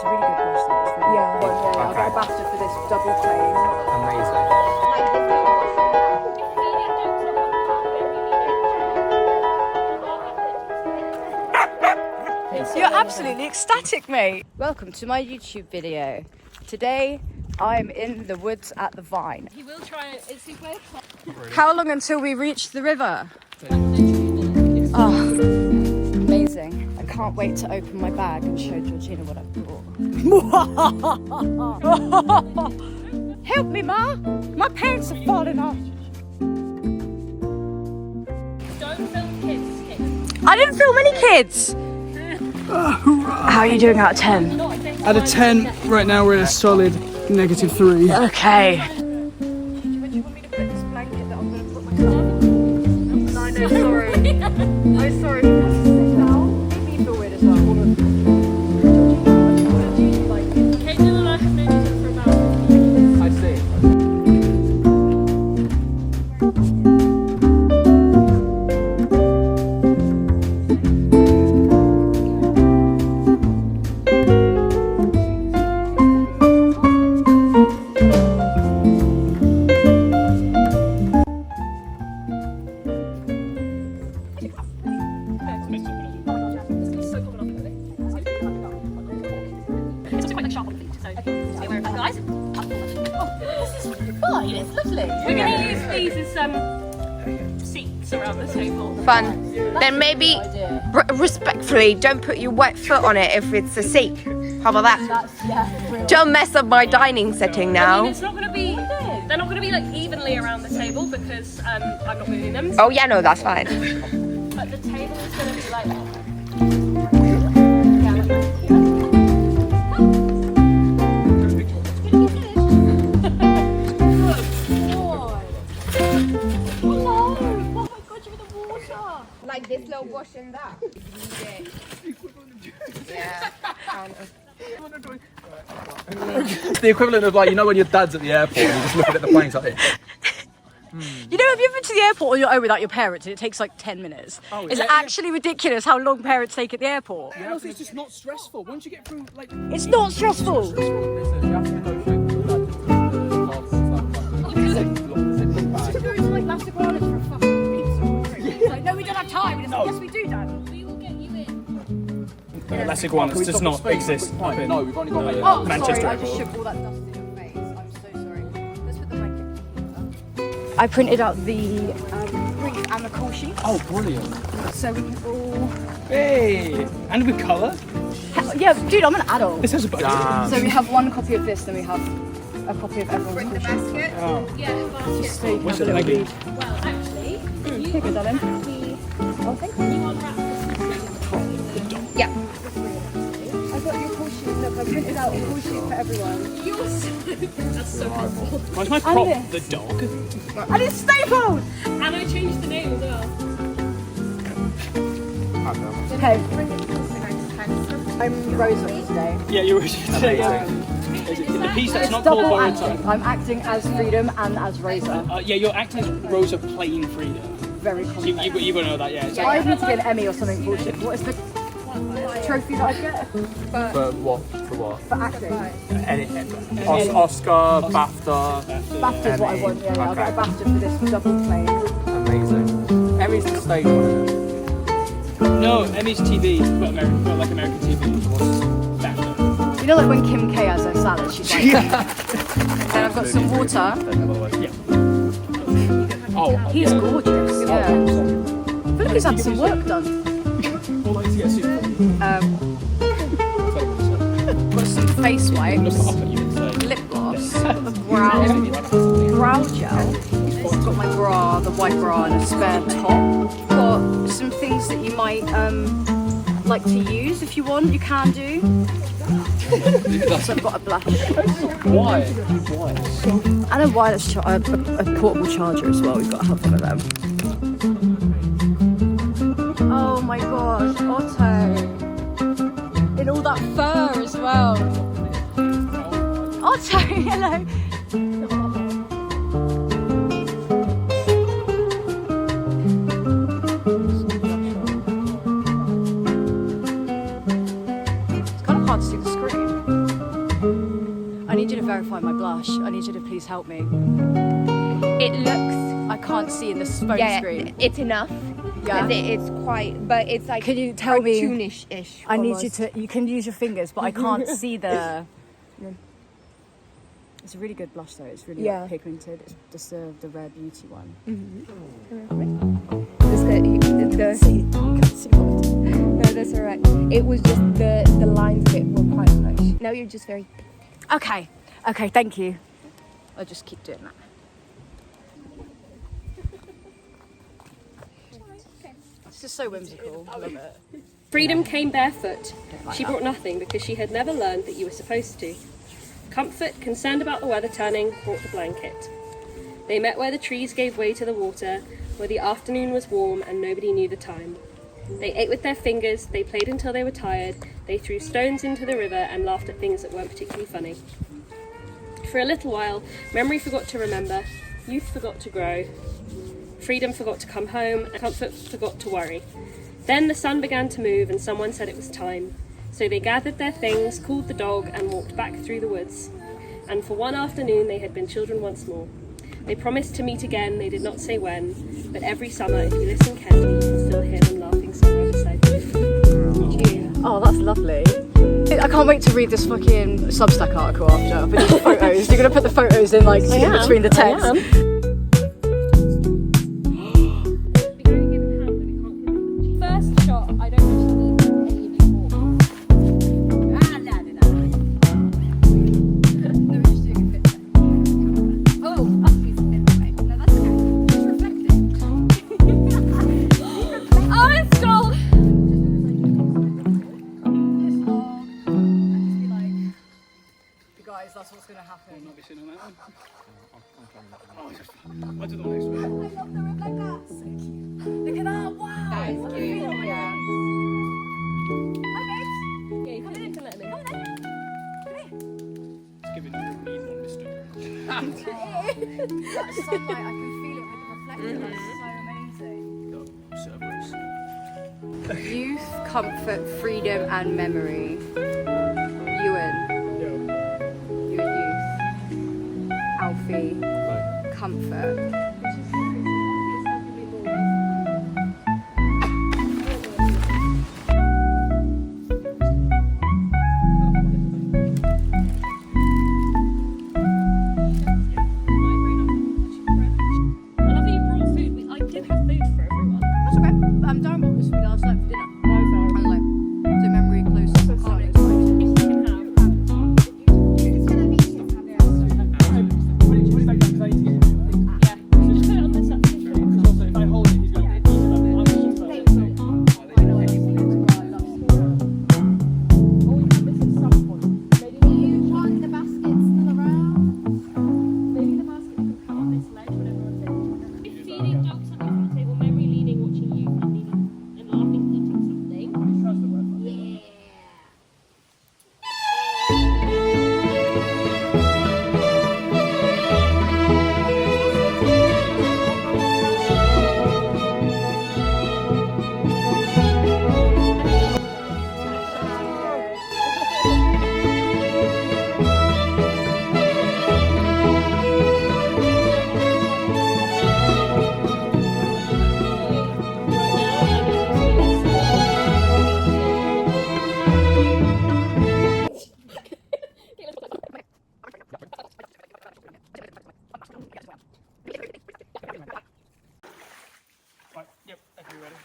a really good brush though. It's really Yeah, good. I've got a bastard for this double plane. Amazing. You're absolutely ecstatic, mate. Welcome to my YouTube video. Today, I'm in the woods at the Vine. He will try it. It's his way. How long until we reach the river? Oh, amazing. I can't wait to open my bag and show Georgina what I've brought. Help me, Ma! My pants are falling off. Don't film kids. I didn't film any kids! How are you doing out of 10? Out of 10, right now we're at a solid -3. Okay. No, sorry. I'm sorry. Sit down. Make me feel weird as well. Caitlin and I have known each other for about. I see. It's also quite like sharp on the feet, so stay aware of that, guys. Fine, it's lovely. We're going to use these as seats around the table. Fun. Then maybe respectfully, don't put your wet foot on it if it's a seat. How about that? Don't mess up my dining setting I now. mean, it's not going to be. They're not going to be like evenly around the table because I'm not moving them. Oh yeah, no, that's fine. But the table is going to be like. Like this little wash and that. Yeah. It's the equivalent of like, you know when your dad's at the airport and you're just looking at the planes like this. You know, have you ever been to the airport on your own without your parents and it takes like 10 minutes? It's actually ridiculous how long parents take at the airport. Yeah, it's just not stressful. Once you get through, like... It's not stressful. Listen, you have to go through the lots No, we don't have time. Yes, we do, Dad. We will get you in. Elastic ones does not exist up in No, we've only got Oh, Manchester sorry, I just Airport. shook all that dust in your face. I'm so sorry. Let's put the mic in. I printed out the brief and the call sheet, Oh, brilliant. so we can all... Hey! And with colour. Yeah, dude, I'm an adult. This has a budget. So we have one copy of this, then we have a copy of everyone's call sheet. Oh. Yeah, basket. Just so you can What's have it a like? little read. Well, actually, Here you go, darling. Oh, thank you. you unwrap this. Yeah. I got your call sheet. Look, I printed out a call sheet for everyone. You're so. That's so helpful. What's my And prop? this. The dog. And it's stapled! And I changed the name as well. Okay. I'm Rosa today. Yeah, you were today. In the piece that's not called Double Borrowed acting. Time. I'm acting as Freedom and as Rosa. Yeah, you're acting as Rosa Plain Frida. Very complex. You gotta know that, yeah. I need to get an Emmy or something bullshit. What is the trophy that I get For what? For what? for acting? Oscar, BAFTA. BAFTA's what I want, yeah. I'll get a BAFTA for this double plane. Amazing. Emmy's the stage one. No, Emmy's TV, but American TV. What's that? You know, like when Kim K has her salad, she's like, then I've got some water. Oh, He's gorgeous, yeah. I feel like he's had some work done. Got some face wipes, lip gloss, brow gel. Got my bra, the white bra, and a spare top. Got some things that you might like to use if you want. You can do. So I've got a blush Why? and a wireless a portable charger as well. We've got to have one of them. Oh my gosh, Otto! In all that fur as well. Otto, hello. It's kind of hard to see the screen. I need you to verify my blush. I need you to please help me. It looks. I can't see in the phone Yeah, screen. it's enough. Yeah. 'Cause it's quite, but it's like. Can you tell me? Cartoonish-ish. I need you almost. to. You can use your fingers, but I can't see the. It's a really good blush though. It's really like, pigmented. It's just the Rare Beauty one. No, that's alright. It was just the lines of it were quite harsh. Now you're just very. Okay. Okay. Thank you. I'll just keep doing that. It's just so whimsical. I love it. Freedom came barefoot. She brought nothing because she had never learned that you were supposed to. Comfort, concerned about the weather turning, brought the blanket. They met where the trees gave way to the water, where the afternoon was warm and nobody knew the time. They ate with their fingers, they played until they were tired, they threw stones into the river and laughed at things that weren't particularly funny. For a little while, memory forgot to remember, youth forgot to grow, freedom forgot to come home, and comfort forgot to worry. Then the sun began to move and someone said it was time. So they gathered their things, called the dog, and walked back through the woods. And for one afternoon they had been children once more. They promised to meet again, they did not say when, but every summer, if you listen carefully, you can still hear them laughing somewhere beside you. Oh, that's lovely. I can't wait to read this fucking Substack article after. With these photos. You're gonna put the photos in like in between the text. First shot, I don't actually need any of you more. Oh, it's gold! Guys, that's what's gonna happen. Not be sitting on that one. Oh, it's just fun. I'll do the one next one. Look at that! Wow! Yeah, you can let me. Let's give it a need one, mister. That sunlight, I can feel it with the reflector. That's so amazing. Cerberus. Youth, comfort, freedom, and memory. Ewan, you're youth. Alfie, comfort. I love that you brought food. I did have food for everyone. That's okay. Darren brought this for me last night for dinner. And like, the memory close to the heart. You can have. Put it back down, 'cause I need to get it. Yeah. Just put it on this actually. Because also, if I hold it, he's going to eat it. I'm super. Or we can have this at some point. Maybe the basket can come on this ledge when everyone's in. Feeding dogs on the table, memory leaning, watching you and laughing, eating something. Yeah. Right, yep, okay, ready.